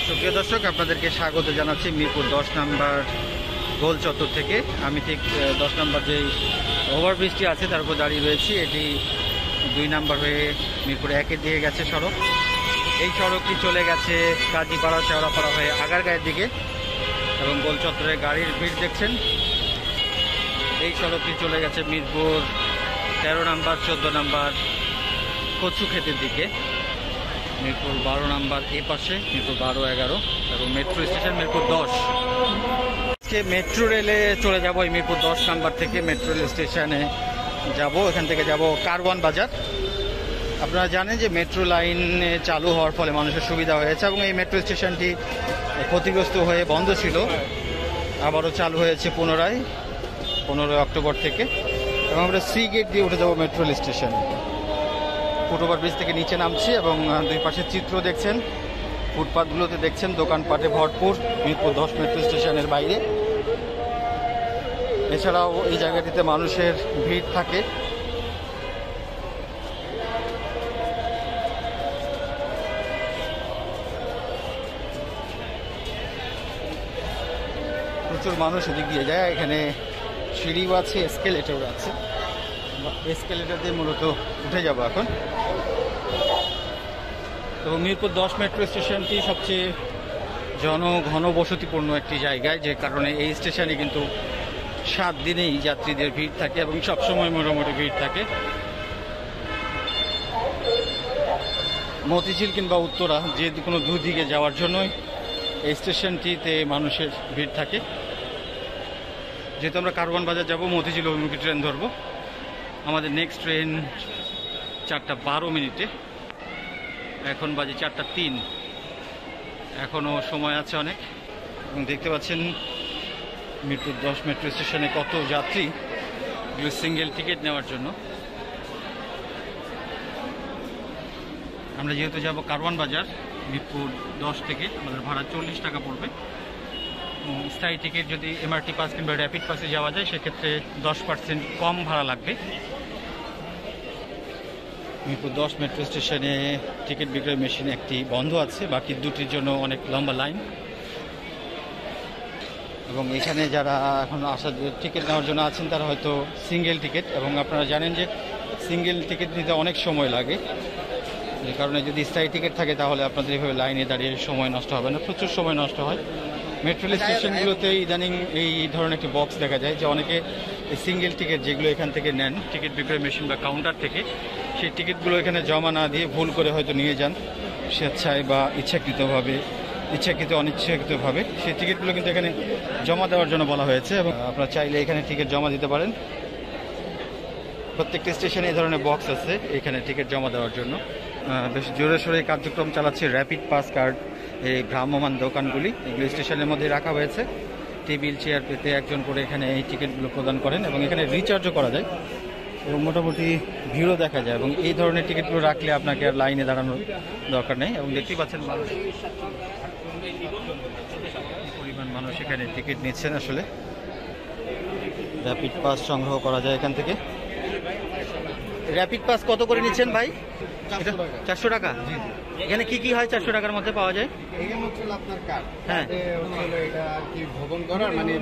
সুপ্রিয় দর্শক, আপনাদেরকে স্বাগত জানাচ্ছি মিরপুর 10 নম্বর গোল চত্বর থেকে। আমি ঠিক 10 নম্বর যেই ওভারব্রিজটি আছে তার উপর দাঁড়িয়ে রয়েছি। এটি 2 নম্বর হয়ে মিরপুর 1-এর দিকে গেছে সড়ক। এই সড়কটি চলে গেছে কাজীপাড়া শেওড়াপাড়া হয়ে আগারগাঁয়ের দিকে, এবং গোল চত্বরে গাড়ির ভিড় দেখছেন। এই সড়কটি চলে গেছে মিরপুর 13 নম্বর 14 নম্বর কচুক্ষেতের দিকে, মিরপুর 12 নম্বর এ পাশে, মিরপুর 12-11 এবং মেট্রো স্টেশন মিরপুর 10। আজকে মেট্রো রেলে চলে যাব এই মিরপুর 10 নম্বর থেকে মেট্রো রেল স্টেশনে যাব। এখান থেকে যাব কারওয়ান বাজার। আপনারা জানেন যে মেট্রো লাইন চালু হওয়ার ফলে মানুষের সুবিধা হয়েছে, এবং এই মেট্রো স্টেশনটি ক্ষতিগ্রস্ত হয়ে বন্ধ ছিল, আবারও চালু হয়েছে পুনরায় 15 অক্টোবর থেকে। এবং আমরা সি গেট দিয়ে উঠে যাবো মেট্রো রেল স্টেশনে। ফুটওভার ব্রিজ থেকে নিচে নামছি, এবং দুই পাশের চিত্র দেখছেন, ফুটপাথগুলোতে দেখছেন দোকানপাটে ভরপুর মিরপুর 10 মেট্রো স্টেশনের বাইরে। এছাড়াও এই জায়গাটিতে মানুষের ভিড় থাকে। প্রচুর মানুষ এদিক দিয়ে যায়। এখানে সিঁড়িও আছে, এসকেলেটর আছে। এসকেলেটর দিয়ে মূলত উঠে যাব এখন। এবং মিরপুর 10 মেট্রো স্টেশনটি সবচেয়ে জনঘন বসতিপূর্ণ একটি জায়গায়, যে কারণে এই স্টেশনে কিন্তু 7 দিনেই যাত্রীদের ভিড় থাকে এবং সবসময় মোটামুটি ভিড় থাকে। মতিঝিল কিংবা উত্তরা যে কোনো দুদিকে যাওয়ার জন্যই এই স্টেশনটিতে মানুষের ভিড় থাকে। যেহেতু আমরা কারওয়ান বাজার যাব, মতিঝিল অভিমুখী ট্রেন ধরবো। আমাদের নেক্সট ট্রেন 4:12 এখন বাজে 4:03। এখনও সময় আছে অনেক। এবং দেখতে পাচ্ছেন মিরপুর 10 মেট্রো স্টেশনে কত যাত্রী সিঙ্গেল টিকিট নেওয়ার জন্য। আমরা যেহেতু যাব কারওয়ান বাজার মিরপুর 10 থেকে, আমাদের ভাড়া 40 টাকা পড়বে। স্থায়ী টিকিট যদি এমআরটি পাস কিংবা র্যাপিড পাসে যাওয়া যায়, সেক্ষেত্রে 10% কম ভাড়া লাগবে। মিরপুর 10 মেট্রো স্টেশনে টিকিট বিক্রয় মেশিন একটি বন্ধ আছে, বাকি দুটির জন্য অনেক লম্বা লাইন। এবং এখানে যারা এখন টিকিট নেওয়ার জন্য আছেন তারা হয়তো সিঙ্গেল টিকিট, এবং আপনারা জানেন যে সিঙ্গেল টিকিট নিতে অনেক সময় লাগে। যে কারণে যদি স্থায়ী টিকিট থাকে তাহলে আপনাদের এভাবে লাইনে দাঁড়িয়ে সময় নষ্ট হবে না, প্রচুর সময় নষ্ট হয়। মেট্রো রেল স্টেশনগুলোতে ইদানিং এই ধরনের একটি বক্স দেখা যায়, যে অনেকে সিঙ্গেল টিকিট যেগুলো এখান থেকে নেন টিকিট বিক্রয় মেশিন বা কাউন্টার থেকে, সেই টিকিটগুলো এখানে জমা না দিয়ে ভুল করে হয়তো নিয়ে যান স্বেচ্ছায় বা ইচ্ছাকৃত অনিচ্ছাকৃতভাবে। সেই টিকিটগুলো কিন্তু এখানে জমা দেওয়ার জন্য বলা হয়েছে, এবং আপনারা চাইলে এখানে টিকিট জমা দিতে পারেন। প্রত্যেকটা স্টেশনে এই ধরনের বক্স আছে এখানে টিকিট জমা দেওয়ার জন্য। বেশ জোরে সোরে কার্যক্রম চালাচ্ছে র্যাপিড পাস কার্ড এই ভ্রাম্যমান দোকানগুলি। এগুলো স্টেশনের মধ্যে রাখা হয়েছে। টেবিল চেয়ার পেতে একজন করে এখানে এই টিকিটগুলো প্রদান করেন, এবং এখানে রিচার্জও করা যায়, এবং মোটামুটি ভিড়ও দেখা যায়। এবং এই ধরনের টিকিটগুলো রাখলে আপনাকে আর লাইনে দাঁড়ানোর দরকার নেই। এবং দেখতেই পাচ্ছেন মানুষ, পরিমাণ মানুষ এখানে টিকিট নিচ্ছেন। আসলে র্যাপিড পাস সংগ্রহ করা যায় এখান থেকে। র্যাপিড পাস কত করে নিচ্ছেন ভাই? 400 টাকা। এখানে কি কি হয় 400 টাকার মধ্যে পাওয়া যায়? এখানে হচ্ছে আপনার কার্ড, হ্যাঁ, এটা আর কি ভবন করার মানে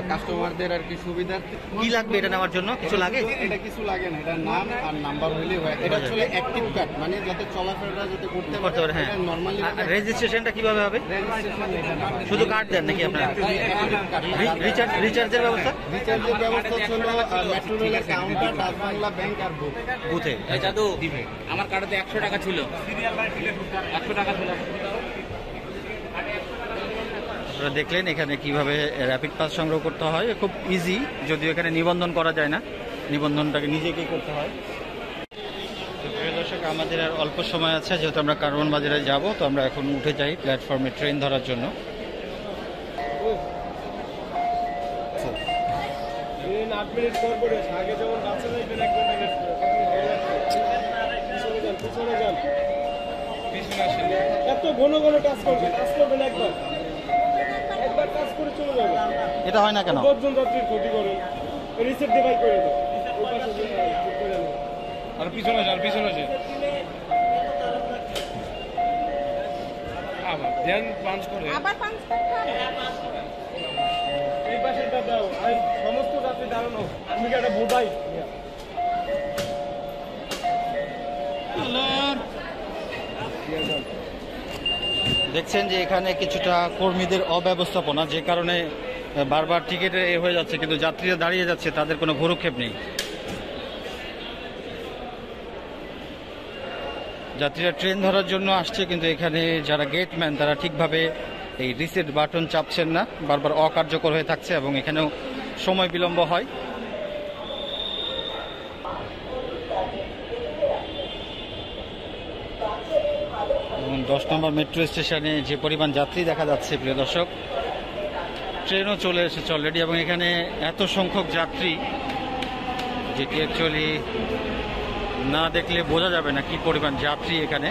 কাস্টমারদের আর কি সুবিধা। কি লাগবে এটা নেওয়ার জন্য? কিছু লাগে? এটা কিছু লাগে না, এটা নাম আর নাম্বার হইলেই হয়। এটা আসলে অ্যাক্টিভ কার্ড, মানে যাতে চলাফেরা যাতে করতে পারে। হ্যাঁ। নরমালি রেজিস্ট্রেশনটা কিভাবে হবে? রেজিস্ট্রেশন এটা না, শুধু কার্ড দেন নাকি আপনারা? রিচার্জের ব্যবস্থা? রিচার্জের ব্যবস্থা হলো মেট্রো রেলের কাউন্টার, ডাচ বাংলা ব্যাংক আর বুথে। দাদু দিবে আমার কার্ডে 100 টাকা ছিল, 100 টাকা ছিল। আপনারা দেখলেন এখানে কিভাবে র্যাপিড পাস সংগ্রহ করতে হয়। খুব ইজি, যদিও এখানে নিবন্ধন করা যায় না, নিবন্ধনটাকে নিজেকেই করতে হয়। তো প্রিয় দর্শক, আমাদের আর অল্প সময় আছে, যেহেতু আমরা কারওয়ান বাজারে যাব, তো আমরা এখন উঠে যাই প্ল্যাটফর্মে ট্রেন ধরার জন্য। এত ঘন ঘন কাজ করবেন একবার কাজ করে চলে যাবে। এটা হয় না কেন? 10 জন যাত্রীর ক্ষতি করেন, রিসেট ডিভাইড করে দাও। আর পিছনে যান, পিছনে যান। আবার দেন পাঞ্চ করে আবার পাঁচ করতে হবে। এই পাশেটা দাও আর সমস্ত যাত্রী দাঁড়ানো আমি কি একটা বোঝাই দেখছেন যে এখানে কিছুটা কর্মীদের অব্যবস্থাপনা, যে কারণে বারবার টিকিটে এ হয়ে যাচ্ছে, কিন্তু যাত্রীরা দাঁড়িয়ে যাচ্ছে, তাদের কোনো ভ্রুক্ষেপ নেই। যাত্রীরা ট্রেন ধরার জন্য আসছে, কিন্তু এখানে যারা গেটম্যান তারা ঠিকভাবে এই রিসেট বাটন চাপছেন না, বারবার অকার্যকর হয়ে থাকছে এবং এখানেও সময় বিলম্ব হয়। এবং 10 নম্বর মেট্রো স্টেশনে যে পরিমাণ যাত্রী দেখা যাচ্ছে প্রিয় দর্শক, ট্রেনও চলে এসেছে অলরেডি, এবং এখানে এত সংখ্যক যাত্রী যেটি অ্যাকচুয়ালি না দেখলে বোঝা যাবে না কি পরিমাণ যাত্রী এখানে।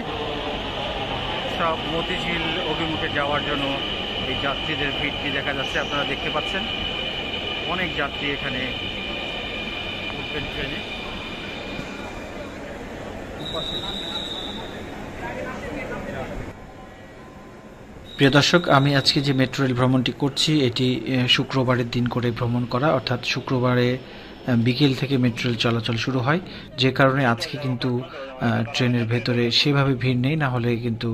সব মতিঝিল অভিমুখে যাওয়ার জন্য এই যাত্রীদের ভিড়টি দেখা যাচ্ছে, আপনারা দেখতে পাচ্ছেন অনেক যাত্রী এখানে উঠবেন ট্রেনে। প্রিয় দর্শক, আমি আজকে যে মেট্রো রেল ভ্রমণটি করছি এটি শুক্রবারের দিন করে ভ্রমণ করা, অর্থাৎ শুক্রবারে বিকেল থেকে মেট্রো রেল চলাচল শুরু হয়, যে কারণে আজকে কিন্তু ট্রেনের ভেতরে সেভাবে ভিড় নেই, না হলে কিন্তু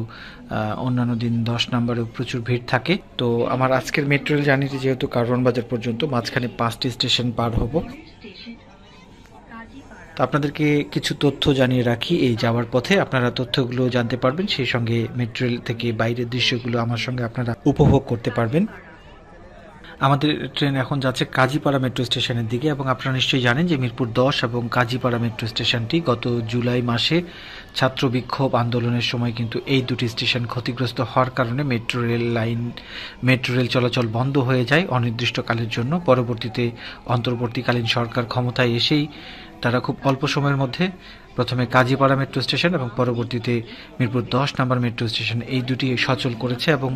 অন্যান্য দিন 10 নম্বরে প্রচুর ভিড় থাকে। তো আমার আজকের মেট্রো রেল জার্নিটি যেহেতু কারওয়ান বাজার পর্যন্ত, মাঝখানে 5টি স্টেশন পার হব, তো আপনাদেরকে কিছু তথ্য জানিয়ে রাখি। এই যাওয়ার পথে আপনারা তথ্যগুলো জানতে পারবেন, সেই সঙ্গে মেট্রো রেল থেকে বাইরের দৃশ্যগুলো আমার সঙ্গে আপনারা উপভোগ করতে পারবেন। আমাদের ট্রেন এখন যাচ্ছে কাজীপাড়া মেট্রো স্টেশনের দিকে, এবং আপনারা নিশ্চয়ই জানেন যে মিরপুর 10 এবং কাজীপাড়া মেট্রো স্টেশনটি গত জুলাই মাসে ছাত্র বিক্ষোভ আন্দোলনের সময় কিন্তু এই দুটি স্টেশন ক্ষতিগ্রস্ত হওয়ার কারণে মেট্রো রেল চলাচল বন্ধ হয়ে যায় অনির্দিষ্টকালের জন্য। পরবর্তীতে অন্তর্বর্তীকালীন সরকার ক্ষমতায় এসেই তারা খুব অল্প সময়ের মধ্যে প্রথমে কাজীপাড়া মেট্রো স্টেশন এবং পরবর্তীতে মিরপুর 10 নম্বর মেট্রো স্টেশন এই দুটি সচল করেছে, এবং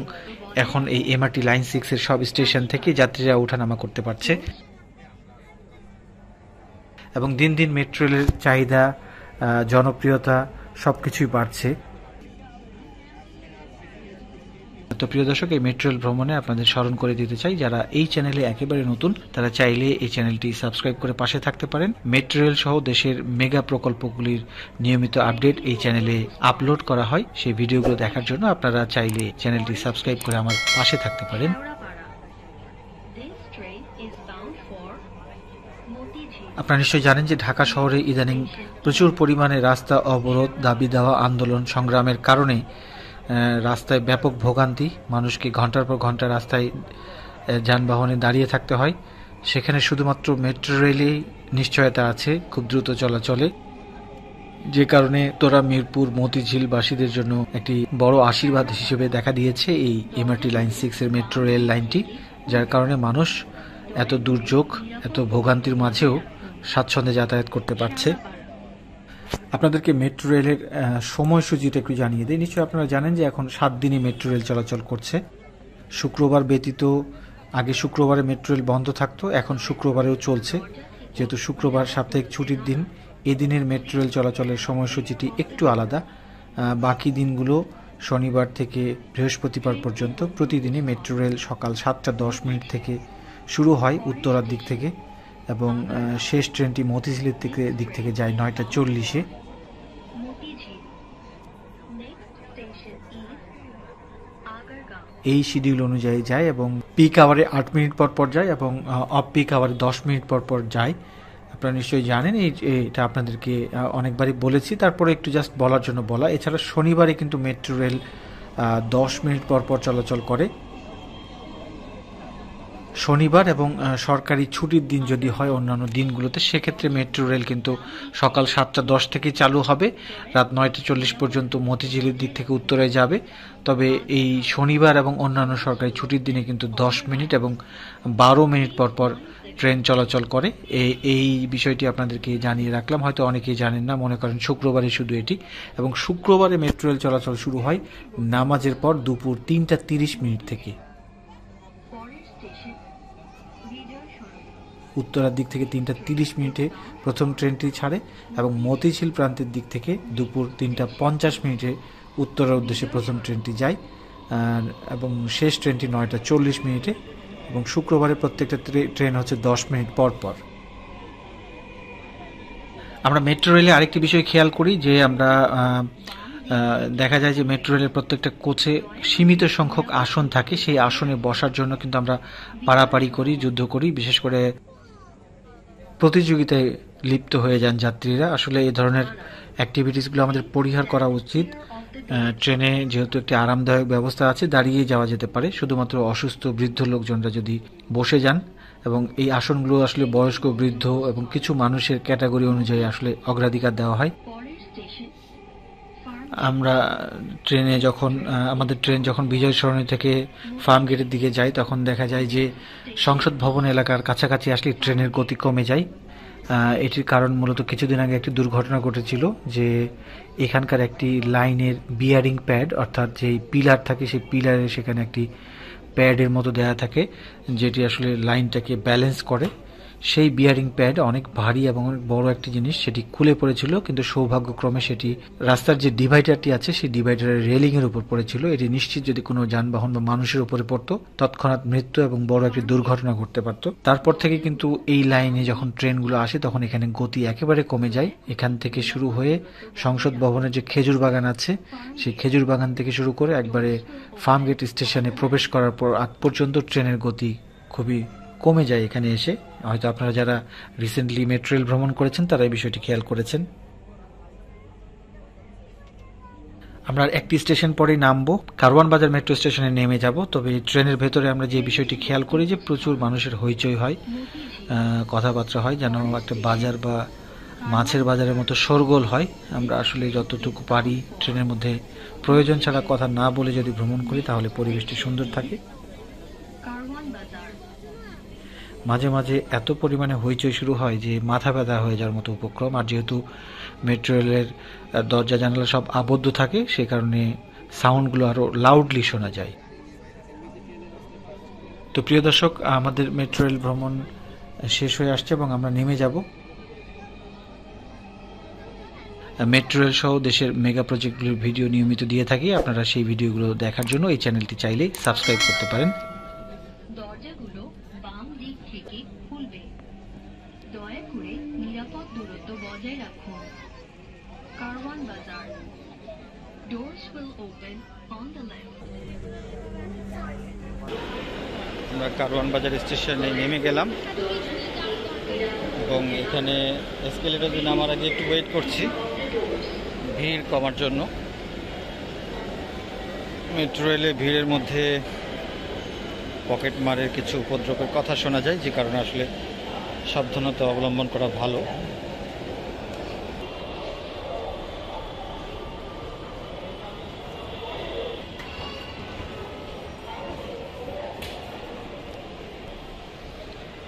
এখন এই এমআরটি লাইন 6 এর সব স্টেশন থেকে যাত্রীরা ওঠানামা করতে পারছে। এবং দিন দিন মেট্রো রেলের চাহিদা, জনপ্রিয়তা সবকিছুই বাড়ছে। তো প্রিয় দর্শক, এই মেট্রো রেল ভ্রমণে আপনাদের স্মরণ করে দিতে চাই, যারা এই চ্যানেলে একেবারে নতুন তারা চাইলে এই চ্যানেলটি সাবস্ক্রাইব করে পাশে থাকতে পারেন। মেট্রো রেল সহ দেশের মেগা প্রকল্পগুলির নিয়মিত আপডেট এই চ্যানেলে আপলোড করা হয়, সেই ভিডিওগুলো দেখার জন্য আপনারা চাইলে চ্যানেলটি সাবস্ক্রাইব করে আমার পাশে থাকতে পারেন। আপনারা নিশ্চয়ই জানেন যে ঢাকা শহরে ইদানিং প্রচুর পরিমাণে রাস্তা অবরোধ, দাবি দেওয়া, আন্দোলন সংগ্রামের কারণে রাস্তায় ব্যাপক ভোগান্তি, মানুষকে ঘন্টার পর ঘন্টা রাস্তায় যানবাহনে দাঁড়িয়ে থাকতে হয়। সেখানে শুধুমাত্র মেট্রো রেলেই নিশ্চয়তা আছে খুব দ্রুত চলাচলে, যে কারণে তোরা মিরপুর মতিঝিলবাসীদের জন্য একটি বড় আশীর্বাদ হিসেবে দেখা দিয়েছে এই এমআরটি লাইন 6 এর মেট্রো রেল লাইনটি, যার কারণে মানুষ এত দুর্যোগ, এত ভোগান্তির মাঝেও স্বাচ্ছন্দ্যে যাতায়াত করতে পারছে। আপনাদেরকে মেট্রো রেলের সময়সূচিটা একটু জানিয়ে দিই। নিশ্চয়ই আপনারা জানেন যে এখন 7 দিনই মেট্রো রেল চলাচল করছে। শুক্রবার ব্যতীত আগে শুক্রবারে মেট্রো রেল বন্ধ থাকতো, এখন শুক্রবারেও চলছে। যেহেতু শুক্রবার সাপ্তাহিক ছুটির দিন, এই দিনের মেট্রো রেল চলাচলের সময়সূচিটি একটু আলাদা। বাকি দিনগুলো শনিবার থেকে বৃহস্পতিবার পর্যন্ত প্রতিদিনই মেট্রো রেল সকাল 7:10 থেকে শুরু হয় উত্তরার দিক থেকে, এবং শেষ ট্রেনটি মতিঝিলের দিক থেকে যায় 9:40-এ। এই শিডিউল অনুযায়ী যায়, এবং পিক আওয়ারে 8 মিনিট পর পর যায় এবং অফ পিক আওয়ারে 10 মিনিট পর পর যায়। আপনারা নিশ্চয়ই জানেন, এটা আপনাদেরকে অনেকবারই বলেছি, তারপরে একটু জাস্ট বলার জন্য বলা। এছাড়া শনিবারে কিন্তু মেট্রো রেল 10 মিনিট পর পর চলাচল করে। শনিবার এবং সরকারি ছুটির দিন যদি হয় অন্যান্য দিনগুলোতে, সেক্ষেত্রে মেট্রো রেল কিন্তু সকাল 7:10 থেকে চালু হবে, রাত 9:40 পর্যন্ত মতিঝিলের দিক থেকে উত্তরায় যাবে। তবে এই শনিবার এবং অন্যান্য সরকারি ছুটির দিনে কিন্তু 10 মিনিট এবং 12 মিনিট পর পর ট্রেন চলাচল করে। এই বিষয়টি আপনাদেরকে জানিয়ে রাখলাম, হয়তো অনেকেই জানেন না, মনে করেন শুক্রবারে শুধু এটি। এবং শুক্রবারে মেট্রো রেল চলাচল শুরু হয় নামাজের পর দুপুর 3:30 থেকে। উত্তরার দিক থেকে 3:30 প্রথম ট্রেনটি ছাড়ে, এবং মতিঝিল প্রান্তের দিক থেকে দুপুর 3:50 উত্তরার উদ্দেশ্যে প্রথম ট্রেনটি যায়। এবং শেষ ট্রেনটি 9:40 এবং শুক্রবারে প্রত্যেকটা ট্রেন হচ্ছে 10 মিনিট পর পর। আমরা মেট্রো রেলে আরেকটি বিষয় খেয়াল করি যে আমরা দেখা যায় যে মেট্রো রেলের প্রত্যেকটা কোচে সীমিত সংখ্যক আসন থাকে, সেই আসনে বসার জন্য কিন্তু আমরা পারাপারি করি, যুদ্ধ করি, বিশেষ করে প্রতিযোগিতায় লিপ্ত হয়ে যান যাত্রীরা। আসলে এই ধরনের অ্যাক্টিভিটিসগুলো আমাদের পরিহার করা উচিত। ট্রেনে যেহেতু একটি আরামদায়ক ব্যবস্থা আছে, দাঁড়িয়ে যাওয়া যেতে পারে, শুধুমাত্র অসুস্থ বৃদ্ধ লোকজনরা যদি বসে যান, এবং এই আসনগুলো আসলে বয়স্ক, বৃদ্ধ এবং কিছু মানুষের ক্যাটাগরি অনুযায়ী আসলে অগ্রাধিকার দেওয়া হয়। আমরা ট্রেনে যখন আমাদের ট্রেন যখন বিজয় সরণি থেকে ফার্ম গেটের দিকে যায়, তখন দেখা যায় যে সংসদ ভবন এলাকার কাছাকাছি আসলে ট্রেনের গতি কমে যায়। এটির কারণ মূলত কিছুদিন আগে একটি দুর্ঘটনা ঘটেছিল যে এখানকার একটি লাইনের বিয়ারিং প্যাড, অর্থাৎ যেই পিলার থাকে সেই পিলারে সেখানে একটি প্যাডের মতো দেয়া থাকে যেটি আসলে লাইনটাকে ব্যালেন্স করে। সেই বিয়ারিং প্যাড অনেক ভারী এবং অনেক বড় একটি জিনিস, সেটি খুলে পড়েছিল, কিন্তু সৌভাগ্যক্রমে সেটি রাস্তার যে ডিভাইডারটি আছে সেই ডিভাইডারের রেলিংয়ের উপর পড়েছিল। এটি নিশ্চিত যদি কোনো যানবাহন বা মানুষের উপরে পড়তো তৎক্ষণাৎ মৃত্যু এবং বড় একটি দুর্ঘটনা ঘটতে পারত। তারপর থেকে কিন্তু এই লাইনে যখন ট্রেনগুলো আসে তখন এখানে গতি একেবারে কমে যায়। এখান থেকে শুরু হয়ে সংসদ ভবনের যে খেজুর বাগান আছে সেই খেজুর বাগান থেকে শুরু করে একবারে ফার্মগেট স্টেশনে প্রবেশ করার পর আগ পর্যন্ত ট্রেনের গতি খুবই কমে যায় এখানে এসে। হয়তো আপনারা যারা রিসেন্টলি মেট্রো রেল ভ্রমণ করেছেন তারা এই বিষয়টি খেয়াল করেছেন। আমরা একটি স্টেশন পরেই নামবো, কারওয়ান বাজার মেট্রো স্টেশনে নেমে যাব। তবে ট্রেনের ভেতরে আমরা যে বিষয়টি খেয়াল করি যে প্রচুর মানুষের হইচই হয়, কথাবার্তা হয়, যেন একটা বাজার বা মাছের বাজারের মতো শোরগোল হয়। আমরা আসলে যতটুকু পারি ট্রেনের মধ্যে প্রয়োজন ছাড়া কথা না বলে যদি ভ্রমণ করি তাহলে পরিবেশটি সুন্দর থাকে। মাঝে মাঝে এত পরিমাণে হইচই শুরু হয় যে মাথা ব্যথা হয়ে যাওয়ার মতো উপক্রম। আর যেহেতু মেট্রো রেলের দরজা জানালা সব আবদ্ধ থাকে সে কারণে সাউন্ডগুলো আরও লাউডলি শোনা যায়। তো প্রিয় দর্শক, আমাদের মেট্রো রেল ভ্রমণ শেষ হয়ে আসছে এবং আমরা নেমে যাব। মেট্রো রেল সহ দেশের মেগা প্রজেক্টগুলোর ভিডিও নিয়মিত দিয়ে থাকি। আপনারা সেই ভিডিওগুলো দেখার জন্য এই চ্যানেলটি চাইলে সাবস্ক্রাইব করতে পারেন। দরজাগুলো বাম দিক থেকে খুলবে। দয়া করে নিরাপদ দূরত্ব বজায় রাখুন। কারওয়ান বাজার। Doors will open on the left. আমরা কারওয়ান বাজার স্টেশনে নেমে গেলাম এবং এখানে এসকেলেটরে নামার আগে একটু ওয়েট করছি ভিড় কমার জন্য। মেট্রো রেলে ভিড়ের মধ্যে পকেট মারের কিছু উপদ্রবের কথা শোনা যায়, যে কারণে আসলে সাবধানতা অবলম্বন করা ভালো।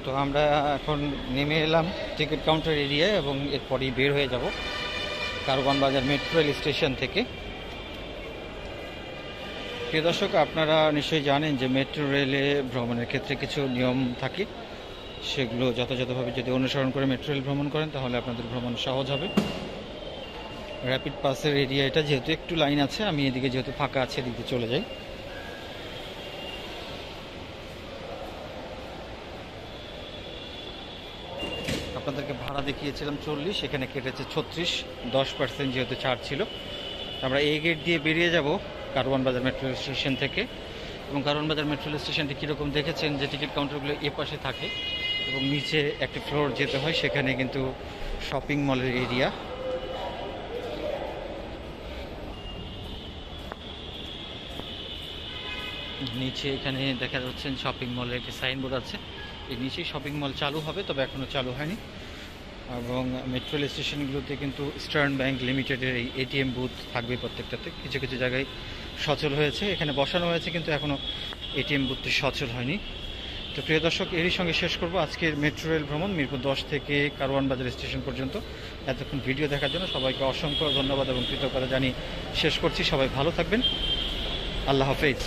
তো আমরা এখন নেমে এলাম টিকিট কাউন্টার এরিয়ায় এবং এরপরই বের হয়ে যাব কারওয়ান বাজার মেট্রো রেল স্টেশন থেকে। প্রিয় দর্শক, আপনারা নিশ্চয়ই জানেন যে মেট্রো রেলে ভ্রমণের ক্ষেত্রে কিছু নিয়ম থাকে, সেগুলো যথাযথভাবে যদি অনুসরণ করে মেট্রো রেল ভ্রমণ করেন তাহলে আপনাদের ভ্রমণ সহজ হবে। র্যাপিড পাসের এরিয়া এটা, যেহেতু একটু লাইন আছে, আমি এদিকে যেহেতু ফাঁকা আছে এদিকে চলে যাই। আপনাদেরকে ভাড়া দেখিয়েছিলাম 40, এখানে কেটেছে 36, 10% যেহেতু ছাড় ছিল। আমরা এই গেট দিয়ে বেরিয়ে যাব কারওয়ান বাজার মেট্রো স্টেশন থেকে। এবং কারওয়ান বাজার মেট্রো স্টেশনটি কীরকম দেখেছেন যে টিকিট কাউন্টারগুলো এ পাশে থাকে এবং নিচে একটা ফ্লোর যেতে হয়, সেখানে কিন্তু শপিং মলের এরিয়া। নিচে এখানে দেখা যাচ্ছেন শপিং মলের একটি সাইনবোর্ড আছে, এর নিচেই শপিং মল চালু হবে, তবে এখনও চালু হয়নি। এবং মেট্রো রেল স্টেশনগুলোতে কিন্তু ইস্টার্ন ব্যাংক লিমিটেডের এই এটিএম বুথ থাকবে প্রত্যেকটাতে। কিছু কিছু জায়গায় সচল হয়েছে, এখানে বসানো হয়েছে, কিন্তু এখনও এটিএম বুথটি সচল হয়নি। তো প্রিয় দর্শক, এরই সঙ্গে শেষ করব আজকের মেট্রো রেল ভ্রমণ মিরপুর 10 থেকে কারওয়ান বাজার স্টেশন পর্যন্ত। এতক্ষণ ভিডিও দেখার জন্য সবাইকে অসংখ্য ধন্যবাদ এবং কৃতজ্ঞতা জানিয়ে শেষ করছি। সবাই ভালো থাকবেন, আল্লাহ হাফেজ।